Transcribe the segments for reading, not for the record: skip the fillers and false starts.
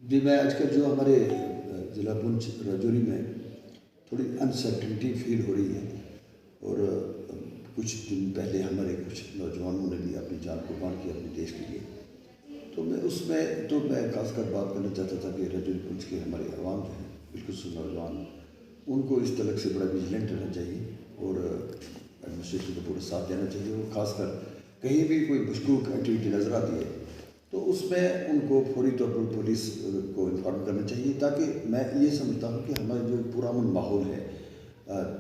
جی میں آج کل جو ہمارے ضلع پونچھ راجوری میں تھوڑی انسرٹنٹی فیل ہو رہی ہے اور کچھ دن پہلے ہمارے کچھ نوجوانوں نے بھی اپنی جان قربان کی اپنے دیش کے لیے. تو میں خاص کر بات کرنا چاہتا تھا کہ راجوری پونچھ کے ہمارے عوام جو ہیں بالخصوص نوجوان ان کو اس طلق سے بڑا ویجیلنٹ رہنا چاہیے اور ایڈمنسٹریشن کو پورا ساتھ دینا چاہیے. اور خاص کر کہیں بھی کوئی مشکوک ایکٹیویٹی نظر آتی ہے تو اس میں ان کو فوری طور پر پولیس کو انفارم کرنا چاہیے، تاکہ میں یہ سمجھتا ہوں کہ ہمارا جو پرامن ماحول ہے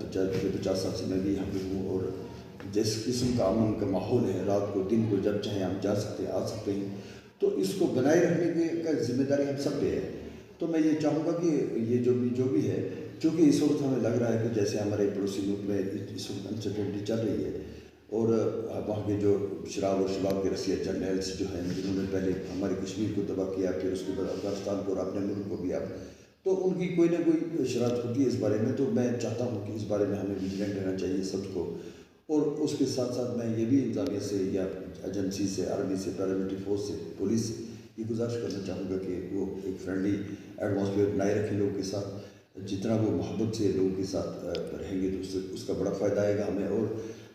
50 سال سے میں بھی یہاں پہ ہوں، اور جس قسم کا امن کا ماحول ہے رات کو دن کو جب چاہیں ہم جا سکتے ہیں آ سکتے ہیں، تو اس کو بنائے رکھنے کا ذمہ داری ہم سب پہ ہے. تو میں یہ چاہوں گا کہ یہ جو بھی ہے، چونکہ اس وقت ہمیں لگ رہا ہے کہ جیسے ہمارے پڑوسی ملک میں اس وقت انسرٹنٹی چل رہی ہے اور وہاں کے جو شراب اور شباب کے رسیا جرنیلس جو ہیں جنہوں نے پہلے ہمارے کشمیر کو تباہ کیا، پھر اس کے بعد افغانستان کو اور اپنے ملک کو بھی تو ان کی کوئی نہ کوئی شرارت ہوتی ہے اس بارے میں. تو میں چاہتا ہوں کہ اس بارے میں ہمیں ویجیلنٹ رہنا چاہیے سب کو. اور اس کے ساتھ ساتھ میں یہ بھی انتظامیہ سے یا ایجنسی سے، آرمی سے، پیراملٹری فورس سے، پولیس سے یہ گزارش کرنا چاہوں گا کہ وہ ایک فرینڈلی ایٹماسفیئر بنائے رکھیں لوگوں کے ساتھ. جتنا وہ محبت سے لوگوں کے ساتھ رہیں گے تو اس کا بڑا فائدہ آئے گا ہمیں. اور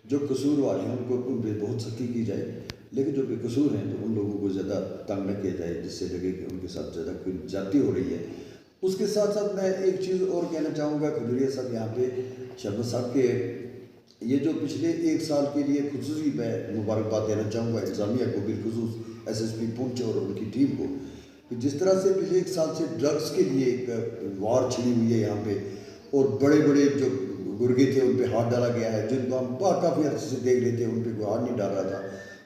جو قصور والے ہیں ان پہ بہت سختی کی جائے، لیکن جو بے قصور ہیں تو ان لوگوں کو زیادہ تنگ نہ کیا جائے جس سے لگے کہ ان کے ساتھ زیادہ کوئی زیادتی ہو رہی ہے. اس کے ساتھ ساتھ میں ایک چیز اور کہنا چاہوں گا کھجوریا صاحب یہاں پہ شرما صاحب کے یہ جو پچھلے ایک سال کے لیے خصوصی میں مبارکباد دینا چاہوں گا انتظامیہ کو، بالخصوص ایس ایس پی پونچھ اور ان کی ٹیم کو، کہ جس طرح سے پچھلے ایک سال سے ڈرگس کے لیے ایک وار چھڑی ہوئی ہے یہاں پہ، اور بڑے بڑے جو گرگے تھے ان پہ ہاتھ ڈالا گیا ہے جن کو ہم کافی عرصے سے دیکھ رہے تھے، ان پہ کوئی ہاتھ نہیں ڈال رہا تھا،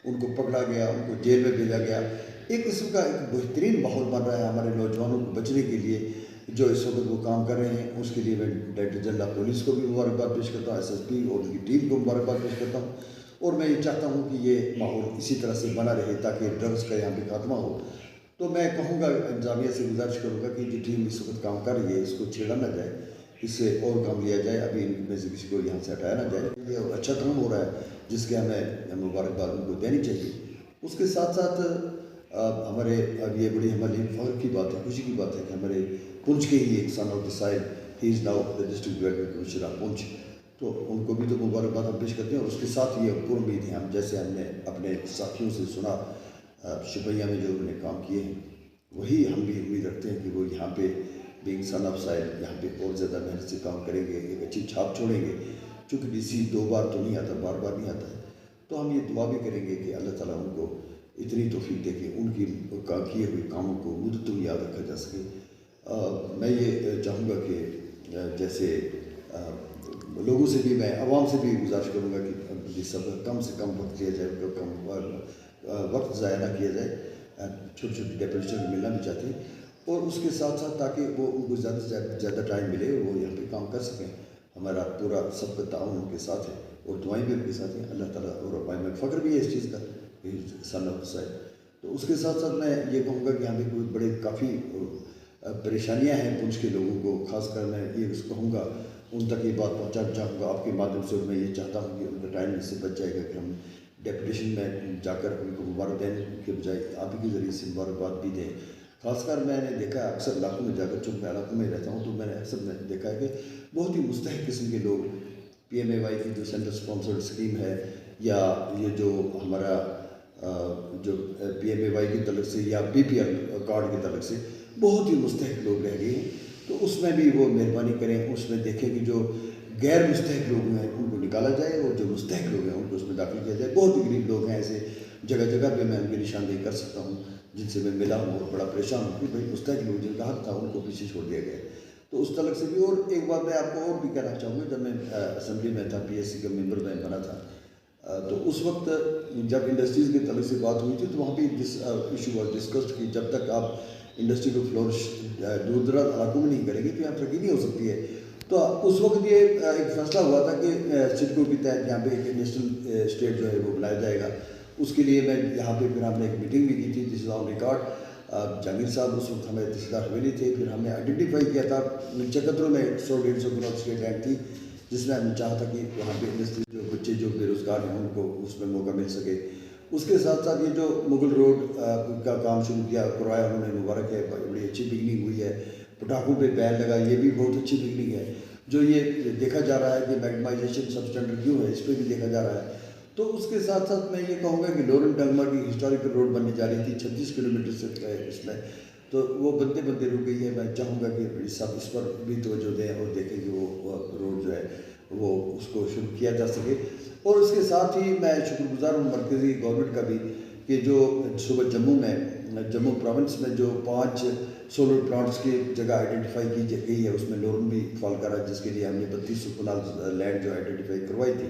ان کو پکڑا گیا، ان کو جیل میں بھیجا گیا. ایک قسم کا ایک بہترین ماحول بن رہا ہے ہمارے نوجوانوں کو بچنے کے لیے جو اس وقت وہ کام کر رہے ہیں. اس کے لیے میں ڈائریکٹر جنرل پولیس کو بھی مبارکباد پیش کرتا ہوں، ایس ایس پی اور ان کی ٹیم کو مبارکباد پیش کرتا ہوں. اور میں یہ چاہتا ہوں کہ یہ ماحول اسی طرح سے بنا رہے تاکہ ڈرگس کا یہاں پہ خاتمہ ہو. تو میں کہوں گا انتظامیہ سے گزارش کروں گا کہ جو ٹیم اس وقت کام کر رہی ہے اس کو چھیڑا نہ جائے، اس سے اور کام لیا جائے، ابھی ان میں سے کسی کو یہاں سے ہٹایا نہ جائے. یہ اچھا کام ہو رہا ہے جس کے ہمیں مبارکباد ان کو دینی چاہیے. اس کے ساتھ ساتھ ہمارے اب یہ بڑی ہمارے فخر کی بات ہے، خوشی کی بات ہے کہ ہمارے پونچھ کے ہی ایک سن آف دا سائل he is now the district development commissioner of Poonch. تو ان کو بھی تو مبارکباد ہم پیش کرتے ہیں. اور اس کے ساتھ یہ پر امید ہیں ہم، جیسے ہم نے اپنے ساتھیوں سے سنا شپیہ میں جو انہوں نے کام کیے ہیں، وہی ہم بھی امید رکھتے ہیں کہ وہ یہاں پہ بینگ سن آف سائل یہاں پہ اور زیادہ محنت سے کام کریں گے، ایک اچھی چھاپ چھوڑیں گے. چونکہ ڈی سی 2 بار تو نہیں آتا، بار بار نہیں آتا ہے، تو ہم یہ دعا بھی کریں گے کہ اللہ تعالیٰ ان کو اتنی توفیق دے کہ ان کی کیے ہوئے کاموں کو مدت میں یاد رکھا جا سکے. میں یہ چاہوں گا کہ جیسے لوگوں سے بھی، میں عوام سے بھی گزارش کروں گا کہ یہ سب کم سے کم وقت لیا جائے، کم وقت ضائع نہ کیا جائے. چھوٹی چھوٹی ڈیپوٹیشن ملنا بھی چاہتے ہیں، اور اس کے ساتھ ساتھ تاکہ وہ ان کو زیادہ سے زیادہ ٹائم ملے اور وہ یہاں پہ کام کر سکیں. ہمارا پورا سب کا تعاون ان کے ساتھ ہے اور دعائیں بھی ان کے ساتھ ہیں. اللہ تعالیٰ اور میں فخر بھی ہے اس چیز کا سن آف سائل. تو اس کے ساتھ ساتھ میں یہ کہوں گا کہ یہاں پہ کوئی بڑے کافی پریشانیاں ہیں پونچھ کے لوگوں کو. خاص کر میں یہ کہوں گا ان تک یہ بات پہنچانا چاہوں گا آپ کے مادھیم سے. اور میں یہ چاہتا ہوں کہ ان کا ٹائم اس سے بچ جائے گا کہ ہم ڈیپوٹیشن میں جا کر ان کو مبارک دینے کے بجائے آپ ہی کے ذریعے سے مبارکباد بھی دیں. خاص کر میں نے دیکھا ہے اکثر علاقوں میں جا کر، چونکہ میں علاقوں میں رہتا ہوں، تو میں نے اکثر دیکھا ہے کہ بہت ہی مستحق قسم کے لوگ PMAY کی جو سینٹر اسپانسرڈ اسکیم ہے، یا یہ جو ہمارا جو PMAY کی طرف سے یا BPL کارڈ کی طرف سے بہت ہی مستحق لوگ رہ گئے ہیں. تو اس میں بھی وہ مہربانی کریں، اس میں دیکھیں کہ جو غیر مستحق لوگ ہیں ان کو نکالا جائے اور جو مستحق لوگ ہیں ان کو اس میں داخل کیا جائے. بہت ہی غریب لوگ ہیں ایسے، جگہ جگہ پہ میں ان کی نشاندہی کر سکتا ہوں جن سے میں ملا ہوں اور بڑا پریشان ہوں کہ بھائی مستحق لوگ جن کا حق تھا ان کو پیچھے چھوڑ دیا گیا. تو اس طرح سے بھی. اور ایک بات میں آپ کو اور بھی کہنا چاہوں گا، جب میں اسمبلی میں تھا، PSC کا ممبر میں بنا تھا، تو اس وقت جب انڈسٹریز کے تعلق سے بات ہوئی تھی تو وہاں بھی دس ایشو واز ڈسکسڈ کہ جب تک آپ انڈسٹری کو فلورش دور دراز علاقوں میں نہیں کریں گے تو یہاں ترقی نہیں ہو سکتی ہے. تو اس وقت یہ ایک فیصلہ ہوا تھا کہ سڈکو کے تحت یہاں پہ ایک نیشنل اسٹیٹ جو ہے وہ بنایا جائے گا. اس کے لیے میں یہاں پہ پھر ہم نے ایک میٹنگ بھی کی تھی، دس از آن ریکارڈ. جہانگیر صاحب اس وقت ہمیں تحصیلدار حویلی تھے. پھر ہم نے آئیڈینٹیفائی کیا تھا 74 میں 100-150 کروڑ اسٹیٹ لینڈ تھی، جس میں ہم نے چاہا تھا کہ وہاں پہ انڈسٹری جو بچے جو بے روزگار ہیں ان کو اس میں موقع مل سکے. اس کے ساتھ ساتھ یہ جو مغل روڈ کا کام شروع کیا کروایا انہوں نے، مبارک ہے، بڑی اچھی بگننگ ہوئی ہے. پٹاخوں پہ بین لگا، یہ بھی بہت اچھی بگننگ ہے. جو یہ دیکھا جا رہا ہے کہ میگمائزیشن سب اسٹینڈرڈ کیوں ہے، اس پہ بھی دیکھا جا رہا ہے. تو اس کے ساتھ ساتھ میں یہ کہوں گا کہ لورن ڈنگما کی ہسٹوریکل روڈ بننے جا رہی تھی 36 کلومیٹر سے اس میں، تو وہ بنتے بنتے رک گئی ہے. میں چاہوں گا کہ سب اس پر بھی توجہ دیں اور دیکھیں کہ وہ روڈ جو ہے وہ اس کو شروع کیا جا سکے. اور اس کے ساتھ ہی میں شکر گزار ہوں مرکزی گورنمنٹ کا بھی کہ جو صوبہ جموں پروونس میں جو 5 سولر پلانٹس کی جگہ آئیڈینٹیفائی کی گئی ہے، اس میں لورن بھی فال کر رہا ہے، جس کے لیے ہم نے 3200 کنال لینڈ جو آئیڈینٹیفائی کروائی تھی.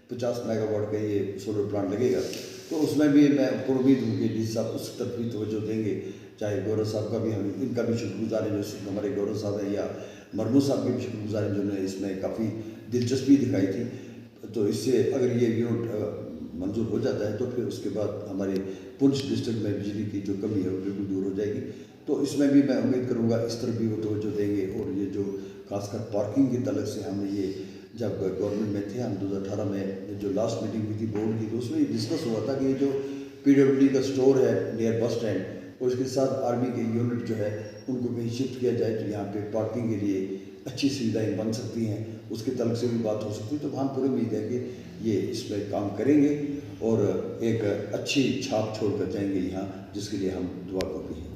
50 میگا واٹ کا یہ سولر پلانٹ لگے گا. تو اس میں بھی میں پر امید ہوں کہ ڈی صاحب اس طرف بھی توجہ دیں گے. چاہے گورو صاحب کا بھی، ہم ان کا بھی شکر گزار ہے جو ہمارے گورو صاحب ہیں، یا مرمو صاحب کے بھی شکر گزار ہیں جنہوں نے اس میں کافی دلچسپی دکھائی تھی. تو اس سے اگر یہ یونٹ منظور ہو جاتا ہے تو پھر اس کے بعد ہمارے پنچ ڈسٹرکٹ میں بجلی کی جو کمی ہے وہ بالکل دور ہو جائے گی. تو اس میں بھی میں امید کروں گا اس طرف بھی وہ توجہ دیں گے. اور یہ جو خاص کر پارکنگ کے تعلق سے ہم نے یہ جب گورنمنٹ میں تھے، ہم 2018 میں جو لاسٹ میٹنگ ہوئی تھی بورڈ کی، تو اس میں یہ ڈسکس ہوا تھا کہ یہ جو PWD کا سٹور ہے نیئر بس اسٹینڈ، اور اس کے ساتھ آرمی کے یونٹ جو ہے ان کو کہیں شفٹ کیا جائے تو یہاں پہ پارکنگ کے لیے اچھی سویدھائیں بن سکتی ہیں. اس کے تعلق سے بھی بات ہو سکتی ہے. تو ہم پوری امید ہے کہ یہ اس پہ کام کریں گے اور ایک اچھی چھاپ چھوڑ کر جائیں گے یہاں، جس کے لیے ہم دعا کرتے ہیں.